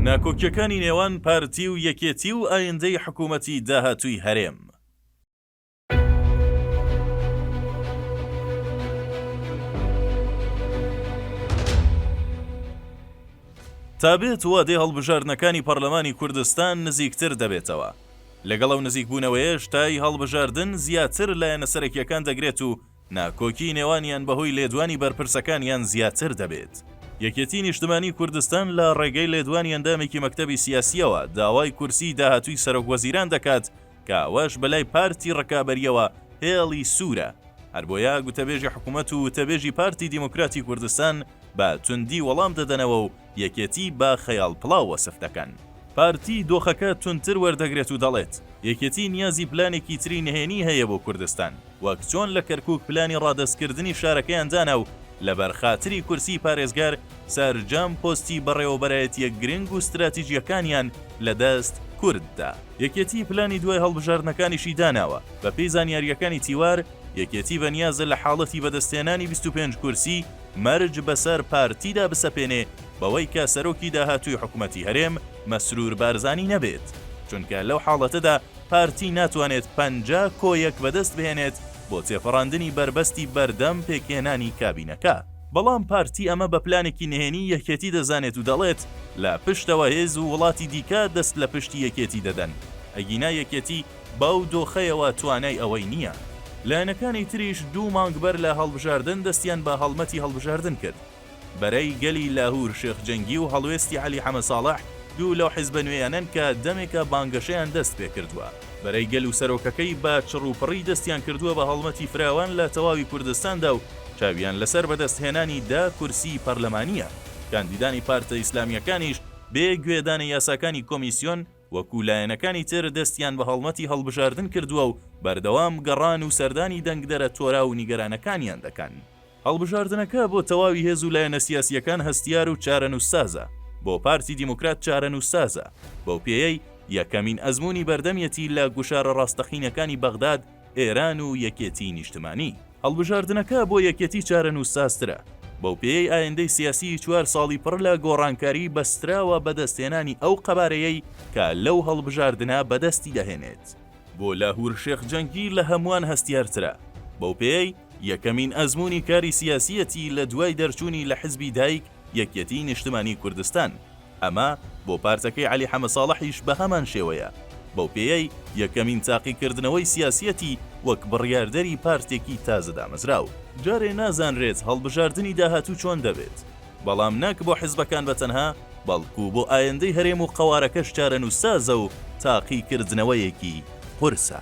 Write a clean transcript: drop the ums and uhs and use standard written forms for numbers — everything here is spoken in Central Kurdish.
ناکۆکیەکانی نێوان پارتی و یەکێتی و ئایندەی حکوومەتی داهاتووی هەرێم. تابێت وادەی هەڵبژاردنەکانی پەرلەمانی کوردستان نزیکتر دەبێتەوە. لەگەڵ ئەو نزیکبوونەوەیە شتای هەڵبژاردن زیاتر لایەنە سەرەکیەکان دەگرێت و ناکۆکی نێوانیان بەهۆی لێدوانی بەرپرسەکانیان زیاتر دەبێت. یەکێتی نیشتمانی کوردستان لە ڕێگەی لێدوانی ئەندامێکی مەکتەبی سیاسیەوە داوای کورسی داهاتووی سەرۆکوەزیران دەکات کە ئەوەش بەلای پارتی ڕکابەریەوە هێڵی سوورە. هەر بۆیە گوتەبێژی حکوومەت و وتەبێژی پارتی دیموکراتی کوردستان بە توندی وەڵام دەدەنەوە و یەکێتی بە خەیاڵ پڵاو وەسف دەکەن. پارتی دۆخەکە تونتر وەردەگرێت و دەڵێت یەکێتی نیازی پلانێکی تری نهێنی هەیە بۆ کوردستان، وەک چۆن لە کەرکووک پلانی ڕادەستکردنی شارەکەیان دانا و لە بەرخاتری کورسی پارێزگار سەرجام پۆستی بەڕێوەبەرایەتیە گرنگ و استراتیژیەکانیان لەدەست کورددا. یەکێتی پلانی دوای هەڵبژاردنەکانیشی داناوە. بە پێی زانیاریەکانی تیوار، یەکێتی بەنیازە لە حاڵەتی بەدەستێنانی 25 کورسی مەرج بەسەر پارتیدا بسەپێنێ بەوەی کە سەرۆکی داهاتووی حکوومەتی هەرێم مەسرور بارزانی نەبێت، چونکە لەو حاڵەتەدا پارتی ناتوانێت 50 کۆیەک بەدەست بهێنێت بۆ تێپەڕاندنی بربەستی بەردەم پێکێنانی کابینەکە. بەڵام پارتی ئەمە بە پلانێکی نهێنی یەکێتی دەزانێت و دەڵێت لە پشتەوە هێز و وڵاتی دیکە دەست لە پشتی یەکێتی دەدەن. ئەگینا یەکێتی باو دۆخەیەوە توانای ئەوەی نییە. لایەنەکانی تریش 2 مانگ بەر لە هەڵبژاردن دەستیان بە هەڵمەتی هەڵبژاردن کرد. بەرەی گەلی لاهور شێخ جەنگی و هەڵوێستی عەلی حەمە ساڵح، 2 لەو حیزبە نوێیانن کە دەمێکە بانگەشەیان دەست پێ کردووە. بەرەی گەل و سەرۆکەکەی با چڕوپڕی دەستیان کردووە بە هەڵمەتی فراوان لە تەواوی کوردستاندا و چاویان لەسەر بەدەستهێنانی دا کورسی پەرلەمانیە. کاندیدانی پارتە ئیسلامیەکانیش بێ گوێدانی یاساکانی کۆمیسیۆن وەکو لایەنەکانی تر دەستیان بە هەڵمەتی هەڵبژاردن کردووە و بەردەوام گەڕان و سەردانی دەنگدەرە تۆرا و نیگەرانەکانیان دەکەن. هەڵبژاردنەکە بۆ تەواوی هێز و لایەنە سیاسیەکان هەستیار و چارەنووسسازە. بۆ پارتی دیموکرات چارەنووسسازە. بەو پێیەی یەکەمین ئەزموونی بەردەمیەتی لە گوشارە ڕاستەقینەکانی بەغداد، ئێران و یەکێتی نیشتمانی. هەڵبژاردنەکە بۆ یەکێتی چارەنووسسازترە. بەو پێیەی ئایندەی سیاسی 4 ساڵی پڕ لە گۆڕانکاری بەستراوە بەدەستێنانی ئەو قەبارەیەی کە لەو هەڵبژاردنە بەدەستی دەهێنێت. بۆ لاهور شێخ جەنگی لە هەمووان هەستیارترە. بەو پێیەی یەکەمین ئەزموونی کاری سیاسیەتی لە دوای دەرچوونی لە حزبی دایک یەکێتی نیشتمانی کوردستان. ئەمە بۆ پارتەکەی عەلی حەمە ساڵحیش بە هەمان شێوەیە. بەو پێیەی یەکەمین تاقیکردنەوەی سیاسیەتی وەک بڕیاردەری پارتێکی تازە دامەزراو. جارێ نازانرێت هەڵبژاردننی داهاتوو چۆن دەبێت، بەڵام ناک بۆ حیزبەکان بەتەنها، بەڵکو بۆ ئایندەی هەرێم و قەوارەکەش چارەنووسسازە و تاقیکردنەوەیەکی قورسە.